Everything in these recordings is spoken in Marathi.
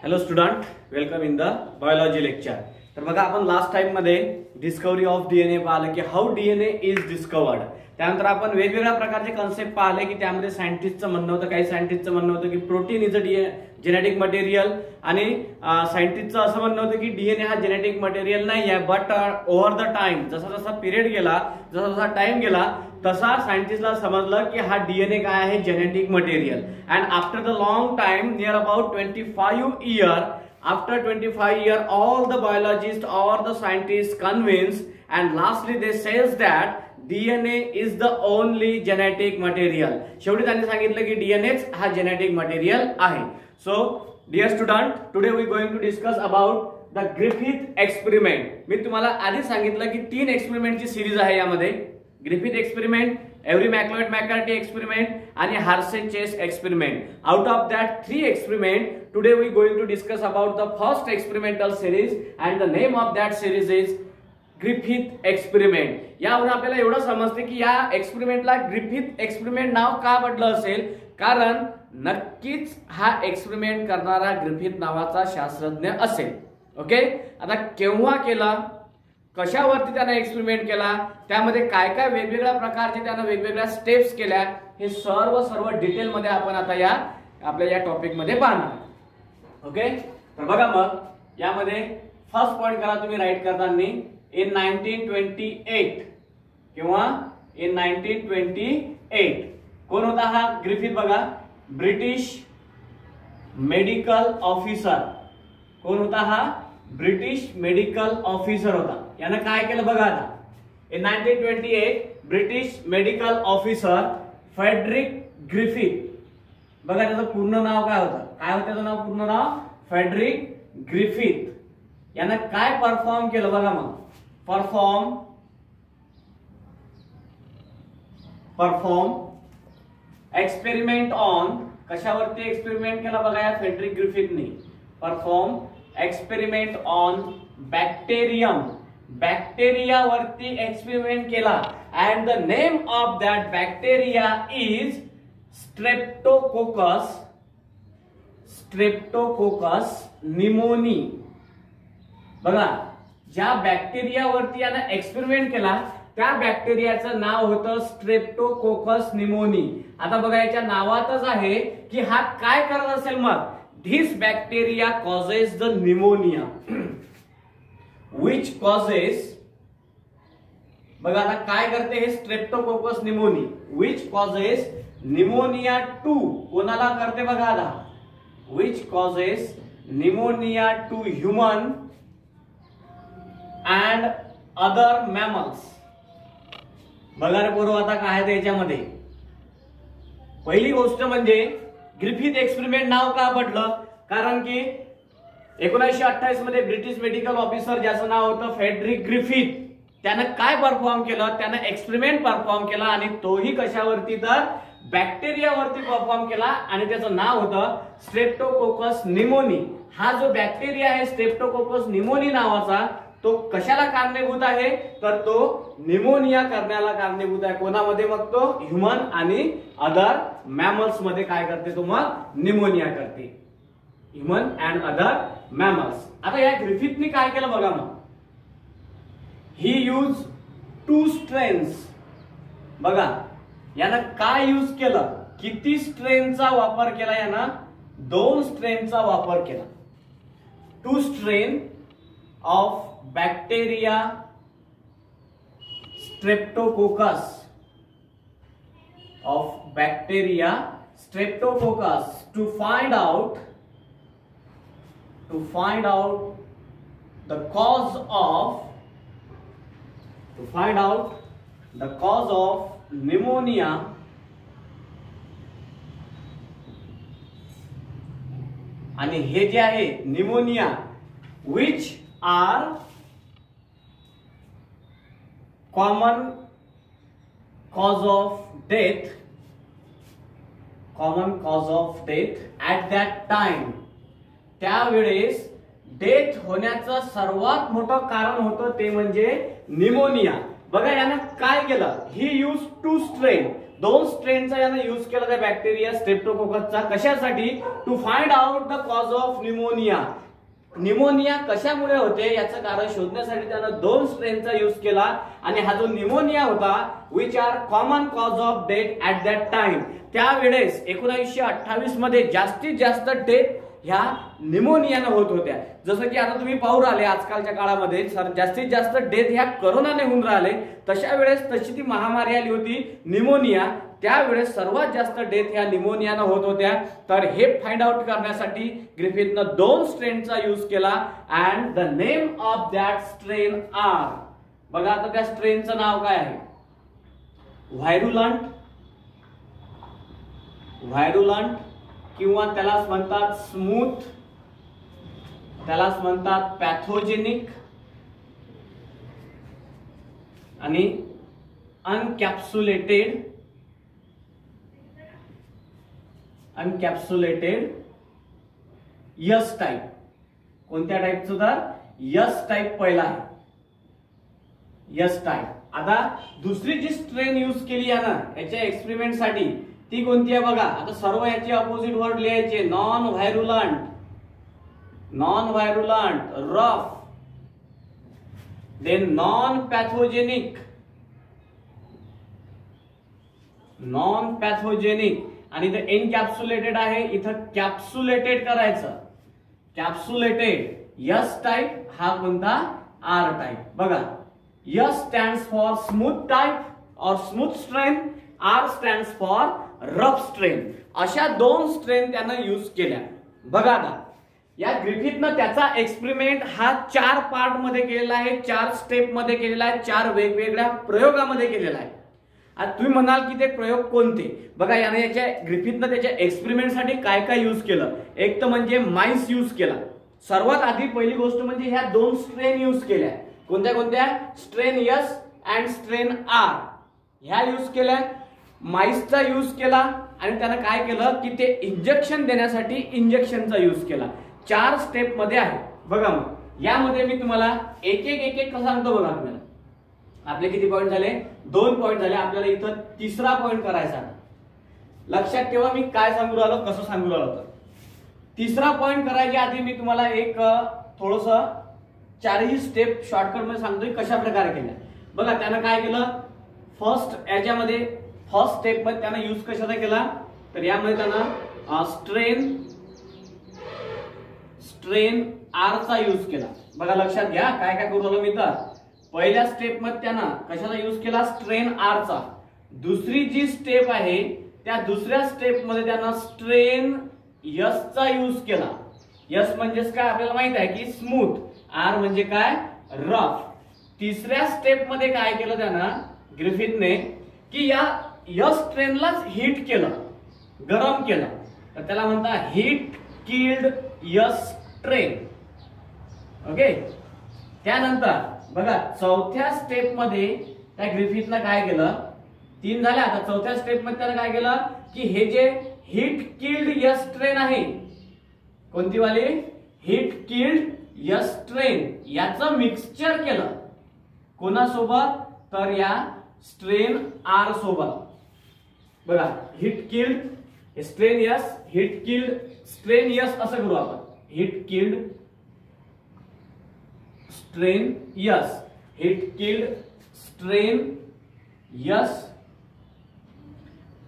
Hello student, welcome in the biology lecture. तर बघा, आपण लास्ट टाइम मध्ये डिस्कवरी ऑफ डीएनए पाहिलं की हाऊ डीएनए इज डिस्कवर्ड. त्यानंतर आपण वेगवेगळ्या प्रकारचे कन्सेप्ट पाहिले की त्यामध्ये सायंटिस्टचं म्हणणं होतं, काही सायंटिस्टचं म्हणणं होतं की protein is a genetic material, आणि सायंटिस्टचं असं म्हणणं होतं की डीएनए हा जेनेटिक मटेरियल नाही आहे, बट ओव्हर द टाइम, जसा जसा पिरियड गेला, जसा जसा टाइम गेला, तसा सायंटिस्टला समजलं की हा डीएनए काय आहे, genetic material. And after the long time, near about 25 years, after 25 years, all the biologists or the scientists convinced, and lastly they says that DNA is the only genetic material. शेवटी त्यांनी सांगितलं की डीएनए हा जेनेटिक मटेरियल आहे. So dear student, today we going to discuss about the Griffith experiment. मी तुम्हाला आधी सांगितलं की 3 एक्सपेरिमेंटची सिरीज आहे यामध्ये. Griffith experiment, Avery MacLeod McCarty experiment आणि Hershey Chase experiment. Out of that 3 experiment, today we going to discuss about the first experimental series, and the name of that series is Griffith experiment. यावरून आपल्याला एवढं समजते की या एक्सपेरिमेंटला ग्रिफिथ एक्सपेरिमेंट नाव का पडलं असेल, कारण नक्कीच हा एक्सपेरिमेंट करणारा ग्रिफिथ नावाचा शास्त्रज्ञ असेल. ओके, आता केव्हा केला, कशावरती त्याने एक्सपेरिमेंट केला, त्यामध्ये काय काय वेगवेगळ्या प्रकारचे त्याने वेगवेगळ्या स्टेप्स केल्या, हे सर्व डिटेल मध्ये आपण आता आपल्या या टॉपिक मध्ये पाहणार. ओके, तर बघा, मग यामध्ये फर्स्ट पॉइंट करा तुम्ही राईट करताना, इन 1928 किंवा इन 1928 कोण होता हा ग्रिफिथ? बघा, ब्रिटिश मेडिकल ऑफिसर. कोण होता हा? ब्रिटिश मेडिकल ऑफिसर होता. यानं काय केलं बघा आता, in 1928 British medical officer Frederick Griffith. बघा, त्याचं पूर्ण नाव काय होतं? काय होतं त्याचं नाव? पूर्ण नाव फ्रेडरिक ग्रिफिथ. यानं काय परफॉर्म केलं बघा, मग परफॉर्म एक्सपेरिमेंट ऑन, कशावरती एक्सपेरिमेंट केला बघा या फ्रेडरिक ग्रिफिथने? Perform experiment on bacterium. बॅक्टेरियावरती एक्सपेरिमेंट केला, and the name of that bacteria is streptococcus pneumoniae. बघा, ज्या बॅक्टेरियावरती यानं एक्सपेरिमेंट केला त्या बॅक्टेरियाचं नाव होतं स्ट्रेप्टोकोकस निमोनी. आता बघा, याच्या नावातच आहे की हा काय करत असेल. मग this bacteria causes the pneumonia, which causes, बघा आता काय करते हे Streptococcus pneumoniae, which causes pneumonia to, कोणाला करते बघा आता, which causes pneumonia to human and other mammals. बघा रे पोरं, आता काय आहे याच्यामध्ये? पहिली गोष्ट म्हणजे ग्रिफिथ एक्सपेरिमेंट नाव का पडलं, कारण की 1928 मध्ये ब्रिटिश मेडिकल ऑफिसर ज्याचं नाव होतं फ्रेडरिक ग्रिफिथ, त्यानं काय परफॉर्म केलं? त्यानं एक्सपेरिमेंट परफॉर्म केला, आणि तोही कशावरती? तर बॅक्टेरियावरती परफॉर्म केला, आणि त्याचं नाव होतं स्ट्रेप्टोकोकस निमोनी. हा जो बॅक्टेरिया आहे स्ट्रेप्टोकोकस निमोनी नावाचा, तो कशाला कारणीभूत आहे? तर तो निमोनिया करण्याला कारणीभूत आहे. कोणामध्ये? मग तो ह्युमन आणि अदर मॅमल्स मध्ये काय करते? तो मग निमोनिया करते, ह्युमन अँड अदर मॅमल्स. आता या ग्रिफिथने काय केलं बघा, मग ही यूज 2 स्ट्रेन्स. बघा, यानं काय यूज केलं? किती स्ट्रेनचा वापर केला यानं? 2 स्ट्रेनचा वापर केला. 2 strain of bacteria streptococcus, to find out the cause of pneumonia आणि हे जे आहे pneumonia, which are common cause of death at that time. त्यावेळेस डेथ होण्याचं सर्वात मोठं कारण होतं ते म्हणजे निमोनिया. बघा, यानं काय केलं? ही यूज 2 स्ट्रेन. दोन स्ट्रेनचा यानं यूज केला त्या बॅक्टेरिया स्ट्रेप्टोकोकसचा कशासाठी? To find out the cause of pneumonia. Pneumonia कशामुळे होते याचं कारण शोधण्यासाठी त्यानं दोन स्ट्रेनचा यूज केला आणि हा जो न्यूमोनिया होता which are common cause of death at that time. त्यावेळेस 1928 मध्ये जास्तीत जास्त डेथ ह्या न्यूमोनियानं होत होत्या. जसं की आता तुम्ही पाहू राहिले आजकालच्या काळामध्ये जास्तीत जास्त डेथ ह्या करोनाने होऊन राहिले, तशा वेळेस तशी ती महामारी आली होती न्यूमोनिया. त्यावेळेस सर्वात जास्त डेथ ह्या न्यूमोनियानं होत होत्या. तर हे फाइंड आउट करण्यासाठी ग्रिफिथनं दोन स्ट्रेनचा यूज केला and the name of that strain R. बघा आता त्या स्ट्रेनचं नाव काय आहे? व्हायरुलंट, व्हायरुलंट किंवा त्यालाच म्हणतात स्मूथ, त्यालाच म्हणतात पॅथोजेनिक आणि अनकॅप्सुलेटेड, अनकॅप्सुलेटेड यस टाइप. कोणत्या टाइपचं? तर यस टाइप पहिला आहे, यस टाइप. आता दुसरी जी स्ट्रेन यूज केली आहे ना याच्या एक्सपेरिमेंट साठी ती कोणती आहे बघा. आता सर्व याचे अपोजिट वर्ड लिहायचे. Non virulent, non virulent, rough, then non pathogenic, non pathogenic आणि इथं एनकॅप्सुलेटेड आहे, इथं कॅप्सुलेटेड करायचं, कॅप्सुलेटेड. यस टाइप हा कोणता? R type. बघा S stands for smooth type और smooth strain, R stands for rough strain. अशा दोन स्ट्रेन त्यानं यूज केल्या. बघा आता या ग्रिफिथनं त्याचा एक्सपेरिमेंट हा 4 पार्ट मध्ये केलेला आहे, 4 स्टेप मध्ये केलेला आहे, 4 वेगवेगळ्या प्रयोगामध्ये केलेला आहे. आता तुम्ही म्हणाल की ते प्रयोग कोणते? बघा याने याच्या ग्रिफिथनं त्याच्या एक्सपेरिमेंट साठी काय काय यूज केलं. एक तर म्हणजे माइस यूज केला. सर्वात आधी पहिली गोष्ट म्हणजे ह्या दोन स्ट्रेन यूज केल्या. कोणत्या कोणत्या? Strain S and strain R ह्या यूज केल्या. माइसचा यूज केला आणि त्यानं काय केलं की ते इंजेक्शन देण्यासाठी इंजेक्शनचा यूज केला. 4 स्टेप मध्ये आहे. बघा मग यामध्ये मी तुम्हाला एक एक सांगतो. बघा तुम्हाला आपले किती पॉइंट झाले? 2 पॉइंट झाले. आपल्याला इथं तिसरा पॉइंट करायचा. लक्षात ठेवा मी काय सांगू राहिलो, कसं सांगू राहिलो. तर तिसरा पॉइंट करायच्या आधी मी तुम्हाला एक थोडस 4ही स्टेप शॉर्टकट मध्ये सांगतोय कशा प्रकारे केल्या. बघा त्यानं काय केलं, फर्स्ट याच्यामध्ये फर्स्ट स्टेप मध्ये त्यानं यूज कशाचा केला तर यामध्ये त्यानं स्ट्रेन आर चा यूज केला. बघा लक्षात घ्या काय काय करू राहिलो मी. तर पहिल्या स्टेप मध्ये त्यानं कशाचा यूज केला? स्ट्रेन आर चा. दुसरी जी स्टेप आहे त्या दुसऱ्या स्टेप मध्ये त्यानं स्ट्रेन यस चा यूज केला. यस म्हणजेच काय आपल्याला माहित आहे की स्मूथ, आर म्हणजे काय? रफ. तिसऱ्या स्टेप मध्ये काय केलं त्यानं ग्रिफिथने की या यस स्ट्रेनलाच हीट केलं, गरम केलं. तर त्याला म्हणतात heat killed S strain. Okay. त्यानंतर बघा चौथ्या स्टेप मध्ये त्या ग्रिफिथनं काय केलं, 3 झाल्या. आता चौथ्या स्टेप मध्ये त्यानं काय केलं की हे जे हीट किल्ड यस स्ट्रेन आहे, कोणती वाली? हीट किल्ड यस स्ट्रेन, याचं मिक्सचर केलं. कोणासोबत? तर या स्ट्रेन आर सोबत. बघा heat killed strain S, heat killed strain S असं करू आपण. Heat killed strain S, heat killed strain S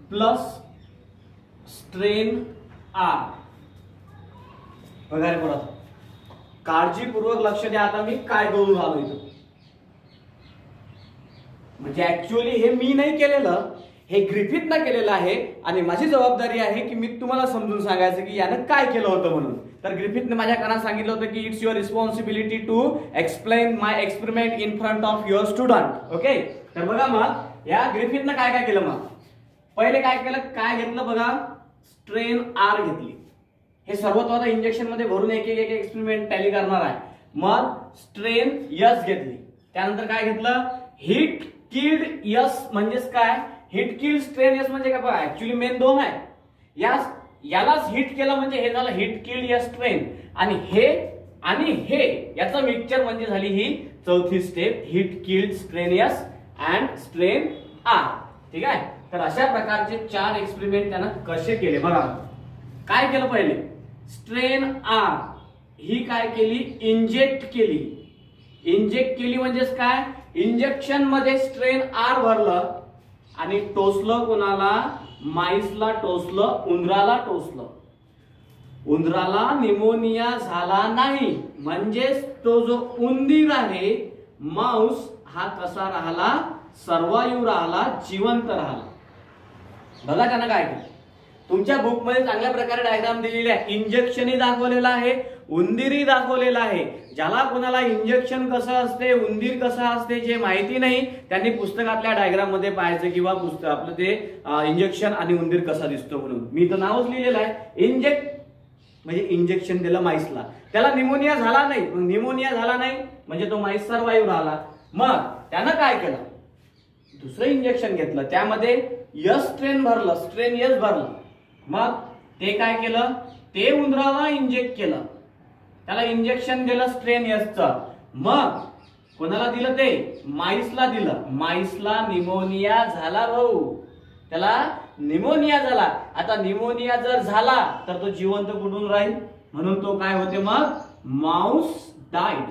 plus strain R. बघा रे परत काळजीपूर्वक लक्ष द्या. आता मी काय करून राहिलो इथं, म्हणजे ऍक्च्युअली हे मी नाही केलेलं, हे ग्रिफिथनं केलेलं आहे आणि माझी जबाबदारी आहे की मी तुम्हाला समजून सांगायचं की यानं काय केलं होतं म्हणून. तर ग्रिफिथने माझ्या कानात सांगितलं होतं की it's your responsibility to explain my experiment in front of your student. Okay. तर बघा मग या ग्रिफिथनं काय काय केलं. मग पहिले काय केलं, काय घेतलं बघा, स्ट्रेन आर घेतली. हे सर्व तो आता इंजेक्शन मध्ये भरून एक एक एक्सपेरिमेंट टॅली करणार आहे. मग स्ट्रेन यस घेतली. त्यानंतर काय घेतलं, हीट किल्ड यस म्हणजेच काय, हीट किल्ड स्ट्रेन यस म्हणजे काय बघा, ऍक्च्युअली मेन 2 आहे. यालाच हिट केलं म्हणजे हे झालं हिट किल्ड यस स्ट्रेन आणि हे याचं मिक्सचर म्हणजे झाली ही चौथी step, heat killed strain S and strain R. ठीक आहे. तर अशा प्रकारचे 4 एक्सपेरिमेंट त्यानं कसे केले बघा. काय केलं पहिले, स्ट्रेन आर ही काय केली, इंजेक्ट केली. इंजेक्ट केली म्हणजेच काय, इंजेक्शन मध्ये स्ट्रेन आर भरलं आणि टोचलं कोणाला, माईसला टोचलं, उंदराला टोचलं. उंदराला निमोनिया झाला नाही, म्हणजेच तो जो उंदीर आहे माऊस हा कसा राहिला, सर्वायू राहिला, जिवंत राहिला. बघा त्यानं काय केलं, तुमच्या बुक मध्ये चांगल्या प्रकारे डायग्राम दिलेली आहे. इंजेक्शनही दाखवलेला आहे, उंदीरही दाखवलेला आहे. ज्याला कोणाला इंजेक्शन कसं असते, उंदीर कसं असते जे माहिती नाही त्यांनी पुस्तकातल्या डायग्राम मध्ये पाहायचं, किंवा पुस्तक आपलं ते इंजेक्शन आणि उंदीर कसा दिसतो म्हणून. मी तर नावच लिहिलेलं आहे, इंजेक्ट म्हणजे इंजेक्शन दिलं माईसला, त्याला निमोनिया झाला नाही. मग निमोनिया झाला नाही म्हणजे तो माईस सर्वायू राहिला. मग त्यानं काय केलं, दुसरं इंजेक्शन घेतलं, त्यामध्ये यस स्ट्रेन भरलं, स्ट्रेन यस भरलं. मग ते काय केलं, ते उंदराला इंजेक्ट केलं, त्याला इंजेक्शन दिलं स्ट्रेन यसचं. मग कोणाला दिलं, ते माईसला दिलं. माईसला निमोनिया झाला भाऊ, त्याला निमोनिया झाला. आता निमोनिया जर झाला तर तो जिवंत कुठून राहील, म्हणून तो काय होते, मग माऊस डाईड.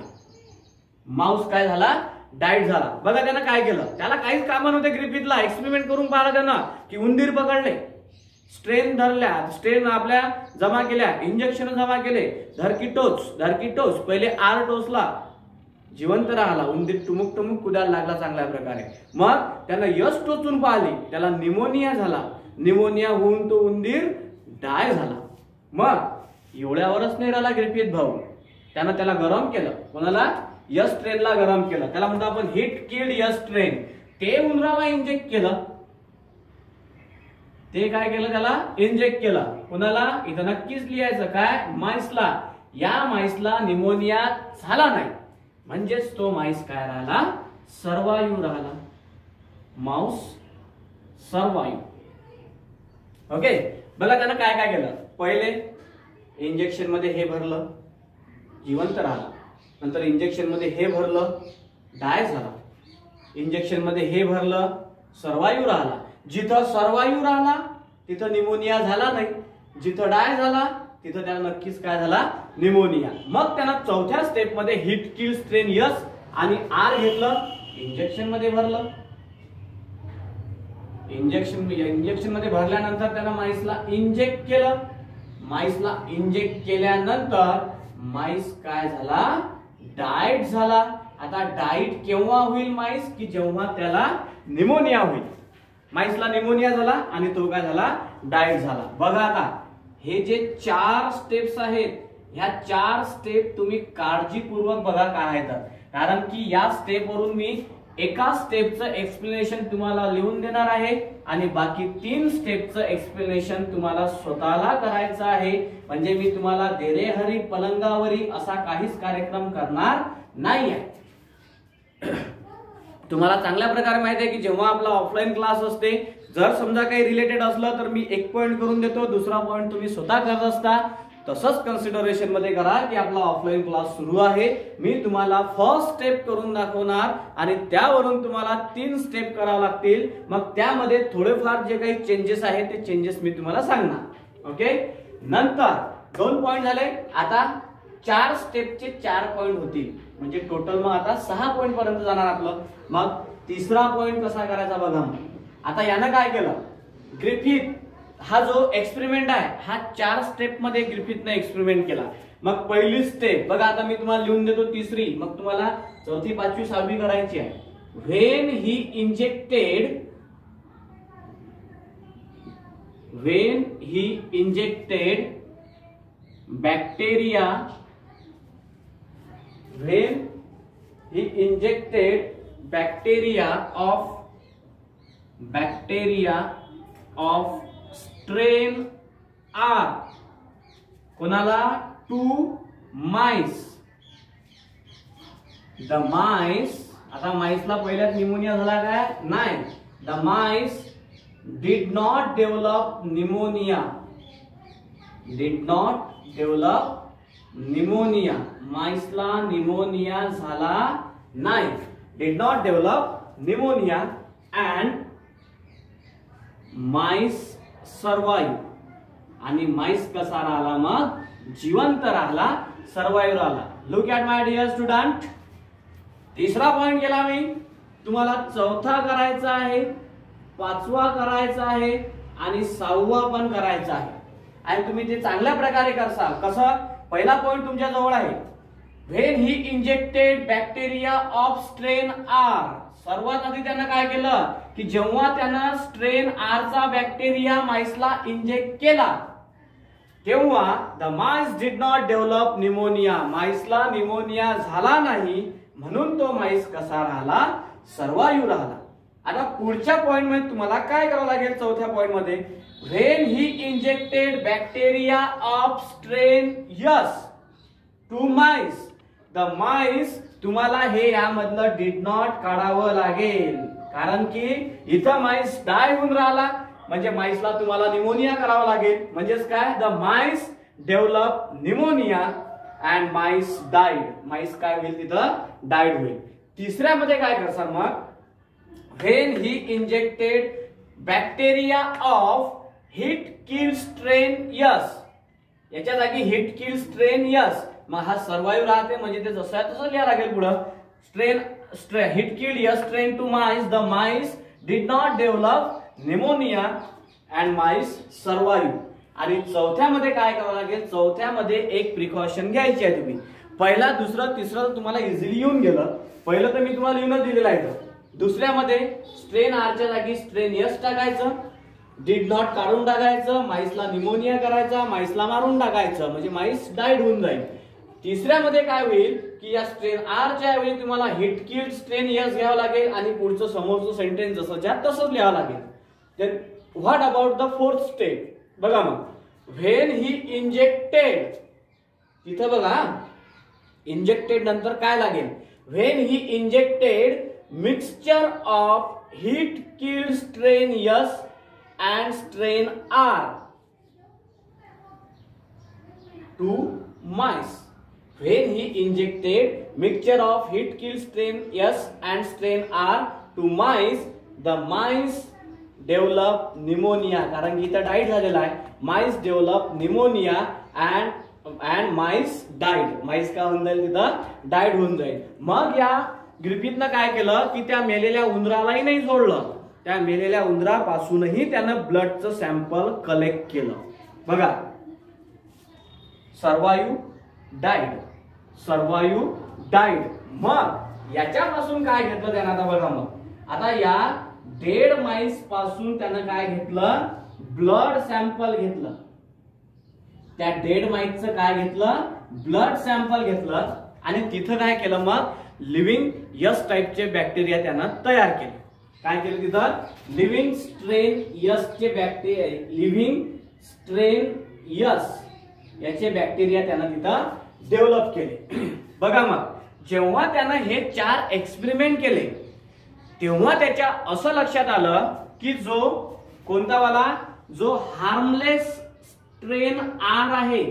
माऊस काय झाला, डाईट झाला. बघा त्यानं काय केलं, त्याला काहीच काम नव्हते. ग्रिफिथला एक्सपेरिमेंट करून पाहिला त्यानं की उंदीर पकडले, स्ट्रेन धरल्या, स्ट्रेन आपल्या जमा केल्या, इंजेक्शन जमा केले, धरकी टोच, पहिले आर टोचला, जिवंत राहिला. उंदीर टुमुक टुमुक कुदायला लागला चांगल्या प्रकारे. मग त्यानं यश टोचून पाहिली, त्याला निमोनिया झाला. निमोनिया होऊन तो उंदीर डाय झाला. मग एवढ्यावरच नाही राहिला ग्रिफिथ भाऊ, त्यानं त्याला गरम केलं. कोणाला, यस ट्रेनला गरम केलं. त्याला म्हणतो आपण हिट किल्ड यस ट्रेन. ते उंदराला इंजेक्ट केलं. ते काय केलं, त्याला इंजेक्ट केलं. कोणाला, इथं नक्कीच लिहायचं काय, माईसला. या माईसला निमोनिया झाला नाही, म्हणजेच तो माईस काय राहिला, सर्वायू राहिला. माऊस सर्वायू. ओके. बघा त्यानं काय काय केलं, पहिले इंजेक्शन मध्ये हे भरलं, जिवंत राहिला. नंतर इंजेक्शन मध्ये हे भरलं, डाय झाला. इंजेक्शन मध्ये हे भरलं, सर्वायू राहिला. जिथं सर्वायू राहिला तिथं निमोनिया झाला नाही, जिथं डाय झाला तिथं त्याला नक्कीच काय झाला, निमोनिया. मग त्यानं चौथ्या स्टेप मध्ये हिट किल स्ट्रेन यस आणि आर घेतलं, इंजेक्शन मध्ये भरलं. इंजेक्शन मध्ये भरल्यानंतर त्यानं माईसला इंजेक्ट केलं. माईसला इंजेक्ट केल्यानंतर माईस काय झाला, डाएट झाला. आता डाएट केव्हा होईल माईस, की जेव्हा त्याला निमोनिया होईल. माईसला निमोनिया झाला आणि तो काय झाला, डाएट झाला. बघा आता हे जे 4 स्टेप्स आहेत, ह्या 4 स्टेप तुम्ही काळजीपूर्वक बघा काय आहेत, कारण की या स्टेप वरून मी एका स्टेपचं एक्सप्लेनेशन तुम्हाला लिहून देणार आहे आणि बाकी 3 स्टेपचं एक्सप्लेनेशन तुम्हाला स्वतःला करायचं आहे. म्हणजे मी तुम्हाला देरे हरी पलंगावरी असा काहीच कार्यक्रम करणार नाही आहे. तुम्हाला चांगल्या प्रकारे माहिती आहे की जेव्हा आपला ऑफलाईन क्लास असते, जर समजा काही रिलेटेड असलं तर मी एक पॉइंट करून देतो, दुसरा पॉइंट तुम्ही स्वतः करत असता. तसंच कन्सिडरेशन मध्ये करा की आपला ऑफलाईन क्लास सुरू आहे. मी तुम्हाला फर्स्ट स्टेप करून दाखवणार आणि त्यावरून तुम्हाला 3 स्टेप करावे लागतील. मग त्यामध्ये थोडेफार जे काही चेंजेस आहेत ते चेंजेस मी तुम्हाला सांगणार. ओके. नंतर 2 पॉइंट झाले, आता 4 स्टेपचे 4 पॉइंट होतील, म्हणजे टोटल मग आता 6 पॉइंट पर्यंत जाणार आपलं. मग तिसरा पॉइंट कसा करायचा बघा. आता यानं काय केलं, ग्रिफिथ हा जो एक्सपेरिमेंट आहे हा 4 स्टेप मध्ये ग्रिफिथने एक्सपेरिमेंट केला. मग पहिली स्टेप बघा, आता मी तुम्हाला लिहून देतो तिसरी, मग तुम्हाला चौथी, 5वी, 6वी करायची आहे. When he injected bacteria, when he injected bacteria of strain R, कोणाला, to mice. The mice, आता माइसला पहिल्यात निमोनिया झाला काय, नाही. The mice did not develop pneumonia. माइसला निमोनिया झाला नाही. Did not develop pneumonia and mice survive आणि माईस कसा राहिला मग जिवंत राहिला, सर्वाईव्ह राहिला. Look at my dear student. तिसरा पॉइंट केला मी, तुम्हाला चौथा करायचा आहे, पाचवा करायचा आहे आणि सहावा पण करायचा आहे आणि तुम्ही ते चांगल्या प्रकारे करसाल. कसं? पहिला पॉइंट तुमच्या जवळ आहे. When he injected bacteria of strain R. सर्वात आधी त्यानं काय केलं की जेव्हा त्यानं स्ट्रेन आर चा बॅक्टेरिया माईसला इंजेक्ट केला तेव्हा the mice did not develop pneumonia. माईसला निमोनिया झाला नाही म्हणून तो माईस कसा राहिला, सर्वाईव्ह राहिला. आता पुढच्या पॉइंट मध्ये तुम्हाला काय करावं लागेल? चौथ्या पॉइंट मध्ये when he injected bacteria of strain S to mice. The mice तुम्हाला हे यामधलं डिड नॉट काढावं लागेल कारण की इथं माईस डाय होऊन राहिला म्हणजे माईसला तुम्हाला निमोनिया करावा लागेल. म्हणजेच काय? The MICE develop pneumonia and MICE died. MICE काय होईल तिथं? डाईड होईल. तिसऱ्यामध्ये काय करसाल मग? When he injected bacteria of heat kill strain yes. याच्या जागी हिट किल स्ट्रेन यस. मग हा सर्वाईव्ह राहते म्हणजे ते जसं आहे तसं लिहा लागेल पुढं. Strain heat kill S strain to mice. The mice did not develop pneumonia and mice survive. आणि चौथ्यामध्ये काय करावं लागेल? चौथ्यामध्ये एक प्रिकॉशन घ्यायची आहे तुम्ही. पहिला, दुसरं, तिसरं तुम्हाला इझिली येऊन गेलं. पहिलं तर मी तुम्हाला लिहूनच दिलेलं आहे. दुसऱ्यामध्ये स्ट्रेन आरच्या जागी स्ट्रेन यस टाकायचं, डिड नॉट काढून टाकायचं, माईसला निमोनिया करायचा, माईसला मारून टाकायचं म्हणजे माईस डाईड होऊन जाईल. तिसऱ्यामध्ये काय होईल की या स्ट्रेन आरच्या ऐवजी तुम्हाला हिट किल्ड स्ट्रेन यस घ्यावं लागेल आणि पुढचं समोरचं सेंटेन्स जसं ज्या तसंच लिहावं लागेल. Then what about the fourth step? बघा मग, व्हेन ही इंजेक्टेड. तिथं बघा इंजेक्टेड नंतर काय लागेल? When he injected mixture of heat killed strain S and strain R to mice. When he injected mixture of heat kill strain S and strain R to mice, the mice develop pneumonia. कारण की इथं डाईड झालेला आहे. Mice develop pneumonia and mice died. Mice काय होऊन जाईल? तिथं डाईड होऊन जाईल. मग या ग्रिफिथनं काय केलं की त्या मेलेल्या उंदरालाही नाही सोडलं. त्या मेलेल्या उंदरापासूनही त्यानं ब्लडचं सॅम्पल कलेक्ट केलं. बघा, सर्वाईव्ह डाईड, सर्वाईव्ह डाईड. मग याच्यापासून काय घेतलं त्यानं? आता बघा, मग आता या डेड माईस पासून त्यानं काय घेतलं? ब्लड सॅम्पल घेतलं. त्या डेड माईसचं काय घेतलं? ब्लड सॅम्पल घेतलं आणि तिथं काय केलं? मग लिव्हिंग यस टाईपचे बॅक्टेरिया त्यानं तयार केले. काय केलं तिथं? लिव्हिंग स्ट्रेन यस चे बॅक्टेरिया, लिव्हिंग स्ट्रेन यस याचे बॅक्टेरिया त्यानं तिथं डेव्हलप केले. बघा, मग जेव्हा त्यानं हे 4 एक्सपेरिमेंट केले तेव्हा त्याच्या असं लक्षात आलं की जो कोणता वाला, जो हार्मलेस स्ट्रेन आर आहे,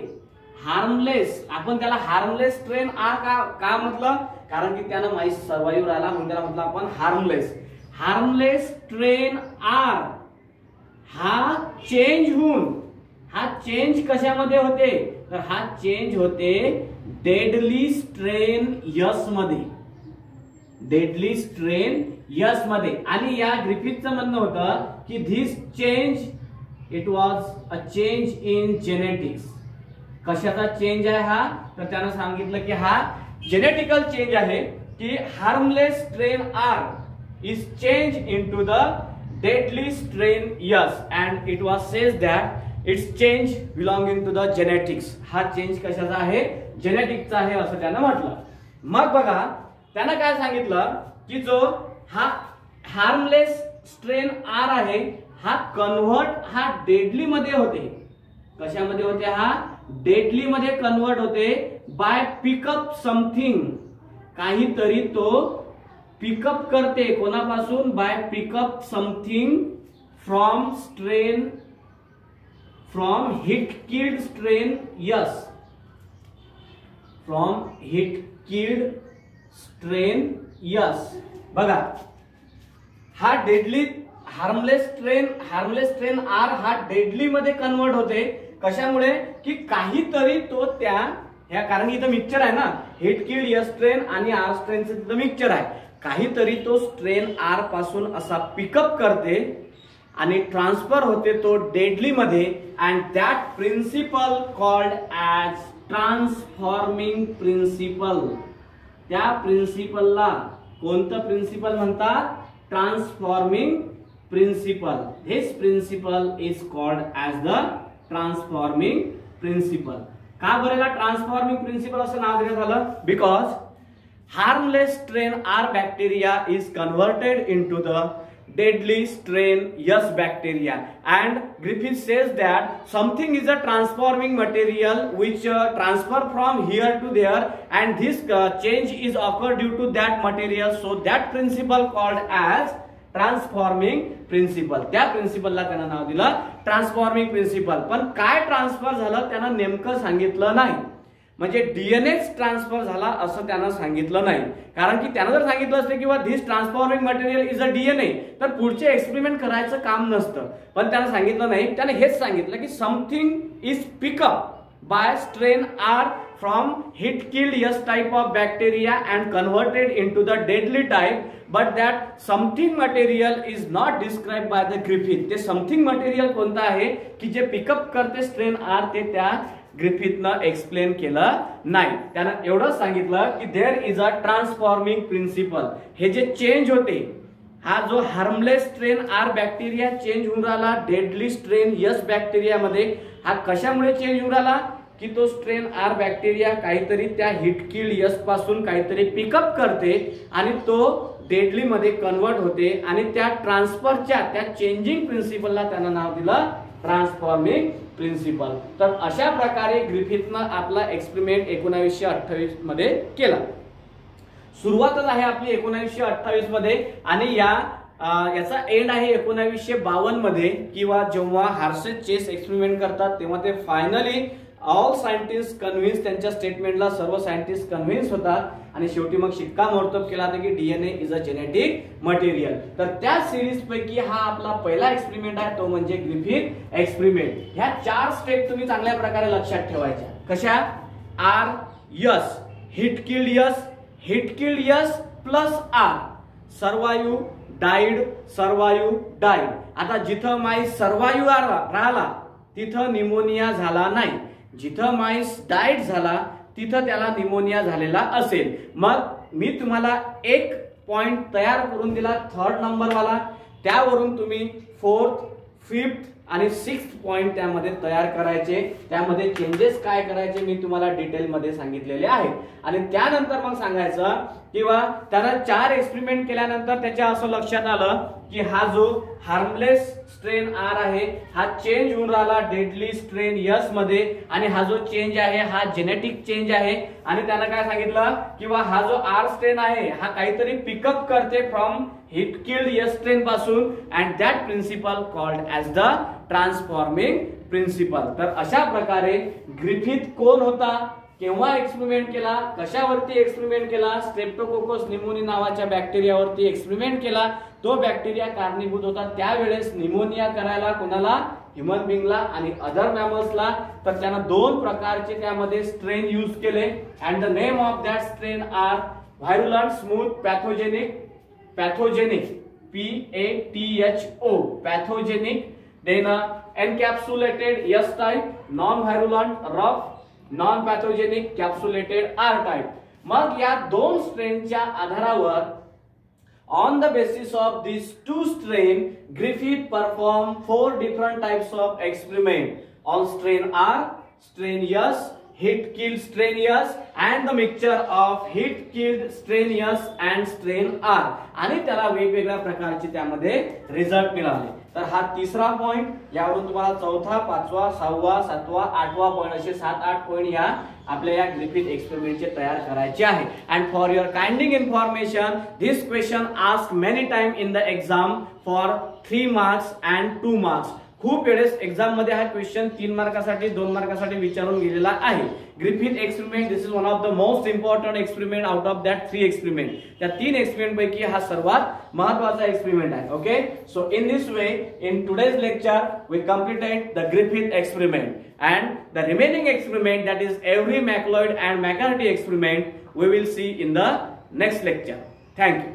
हार्मलेस, आपण त्याला हार्मलेस स्ट्रेन आर का म्हटलं? कारण की त्यानं माईस सर्वाईव्ह राहिला म्हणून त्याला म्हटलं आपण हार्मलेस. हार्मलेस स्ट्रेन आर हा चेंज होऊन, हा चेंज कशामध्ये होते? तर हा चेंज होते डेडली स्ट्रेन यस मध्ये, डेडली स्ट्रेन यस मध्ये. आणि या ग्रिफिथचं म्हणणं होतं की this change, it was a change in genetics. कशाचा चेंज आहे हा? तर त्यानं सांगितलं की हा जेनेटिकल चेंज आहे की harmless strain R is change into the deadly strain S and it was says that it's change belonging to the genetics. हा चेंज कशाचा आहे? जेनेटिक्सचा आहे असं त्यानं म्हटलं. मग बघा, त्यानं काय सांगितलं की जो हा हार्मलेस स्ट्रेन आर आहे हा कन्व्हर्ट हा डेडली मध्ये होते. कशामध्ये होते? हा डेडली मध्ये कन्वर्ट होते बाय पिकअप समथिंग. काहीतरी तो पिकअप करते. कोणापासून? By pick up something from strain, from heat killed strain S, from heat killed strain S. बघा, हा डेडली हार्मलेस स्ट्रेन आर हा डेडली मध्ये कन्वर्ट होते. कशामुळे की काहीतरी तो ह्या कारण इथं मिक्सचर आहे ना, हिट किल्ड एस स्ट्रेन आणि आर स्ट्रेनचं तिथं मिक्सचर आहे. काहीतरी तो स्ट्रेन आर पासून असा पिकअप करते आणि ट्रान्सफर होते तो डेडली मध्ये. And that principle called as transforming principle. त्या प्रिन्सिपलला कोणतं प्रिन्सिपल म्हणतात? Transforming principle. This principle is called as the transforming principle. का बरं ट्रान्सफॉर्मिंग प्रिन्सिपल असं नाव देण्यात आलं? Because harmless strain R bacteria is converted into the deadly strain S bacteria, and Griffith says that something is a transforming material which transfer from here to there, and this change is occurred due to that material, so that principle called as transforming principle. त्या प्रिन्सिपलला त्यानं नाव दिलं ट्रान्सफॉर्मिंग प्रिन्सिपल. पण काय ट्रान्सफर झालं त्यानं नेमकं सांगितलं नाही. म्हणजे डीएनएच ट्रान्सफर झाला असं त्यानं सांगितलं नाही. कारण की त्यानं जर सांगितलं असतं किंवा this transforming material is a DNA तर पुढचे एक्सपेरिमेंट करायचं काम नसतं. पण त्यानं सांगितलं नाही. त्याने हेच सांगितलं की something is pick up by strain R from heat killed S type of bacteria and converted into the deadly type, but that something material is not described by the Griffith. ते something material कोणता आहे की जे पिकअप करते स्ट्रेन आर ते त्या ग्रिफिथनं एक्सप्लेन केलं नाही. त्यानं एवढंच सांगितलं की there is a transforming principle. हे जे चेंज होते, हा जो harmless strain R bacteria change होऊन राहिला डेडली स्ट्रेन एस बॅक्टेरिया मध्ये, हा कशामुळे चेंज होऊन राहिला की तो स्ट्रेन आर बॅक्टेरिया काहीतरी त्या हिट किल्ड एस पासून काहीतरी पिकअप करते आणि तो डेडली मध्ये कन्वर्ट होते आणि त्या ट्रान्सफरच्या त्या चेंजिंग प्रिन्सिपलला त्यानं नाव दिलं ट्रान्सफॉर्मिंग प्रिन्सिपल. तर अशा प्रकारे ग्रिफिथनं आपला एक्सपेरिमेंट 1928 मध्ये केला. सुरुवातच आहे आपली 1928 मध्ये आणि याचा एंड आहे 1952 मध्ये, किंवा जेव्हा हार्शे चेस एक्सपेरिमेंट करतात तेव्हा ते फायनली ऑल सायंटिस्ट कन्व्हिन्स, त्यांच्या स्टेटमेंटला सर्व सायंटिस्ट कन्व्हिन्स होतात आणि शेवटी मग शिक्कामोर्तब केला की DNA is a genetic material. तर त्या सिरीज पैकी हा आपला पहिला एक्सपेरिमेंट आहे, तो म्हणजे ग्रिफिथ एक्सपेरिमेंट. ह्या 4 स्टेप तुम्ही चांगल्या प्रकारे लक्षात ठेवायच्या. कशा? R S, heat killed S plus R, survive died, survive died. आता जिथं माईस सर्वायू राहिला तिथं निमोनिया झाला नाही, जिथं माईस डाईड झाला तिथं त्याला निमोनिया झालेला असेल. मग मी तुम्हाला एक पॉइंट तयार करून दिला 3rd नंबर वाला, त्यावरून तुम्ही 4th, 5th आणि 6th पॉइंट त्यामध्ये तयार करायचे. त्यामध्ये चेंजेस काय करायचे मी तुम्हाला डिटेल मध्ये सांगितलेले आहे. आणि त्यानंतर मग सांगायचं किंवा त्याला 4 एक्सपेरिमेंट केल्यानंतर त्याच्या असं लक्षात आलं की हा जो हार्मलेस स्ट्रेन आर आहे हा चेंज होऊन राहिला डेडली स्ट्रेन यस मध्ये, आणि हा जो चेंज आहे हा जेनेटिक चेंज आहे. आणि त्यानं काय सांगितलं किंवा हा जो आर स्ट्रेन आहे हा काहीतरी पिकअप करते from heat killed S strain पासून, and that principle called as the transforming principle. तर अशा प्रकारे ग्रिफिथ कोण होता, केव्हा एक्सपेरिमेंट केला, कशावरती एक्सपेरिमेंट केला? स्ट्रेप्टोकोकस निमोनी नावाच्या बॅक्टेरियावरती एक्सपेरिमेंट केला. तो बॅक्टेरिया कारणीभूत होता त्यावेळेस निमोनिया करायला कोणाला? ह्युमन बिंगला आणि अदर मॅमल्सला. तर त्यानं 2 प्रकारचे त्यामध्ये स्ट्रेन यूज केले, and the name of that strain are virulent smooth pathogenic PATHO pathogenic, then encapsulated S type, non virulent rough, non pathogenic capsulated R type. मग या 2 स्ट्रेनच्या आधारावर on the basis of these 2 strain, Griffith performed 4 different types of experiment on strain R, strain S, heat killed strain S, and the mixture of heat killed strain S and strain R. आणि त्याला वेगवेगळ्या प्रकारचे त्यामध्ये रिझल्ट मिळाले. तर हा 3रा पॉइंट. यावरून तुम्हाला 4था, 5वा, 6वा, 7वा, 8वा पॉइंट असे 7-8 पॉइंट या आपल्या या ग्रिफिथ एक्सपेरिमेंटचे तयार करायचे आहे. And for your kind information, this question asked many time in the exam for 3 marks and 2 marks. खूप वेळेस एक्झाम मध्ये हा क्वेश्चन 3 मार्कासाठी 2 मार्कासाठी विचारून गेलेला आहे. Griffith experiment this is one of the most important experiment out of that 3 experiment. त्या 3 एक्सपेरिमेंट पैकी हा सर्वात महत्त्वाचा एक्सपेरिमेंट आहे. Okay, so in this way in today's lecture we completed the Griffith experiment and the remaining experiment, that is every macleod and McCarthy experiment, we will see in the next lecture. Thank you.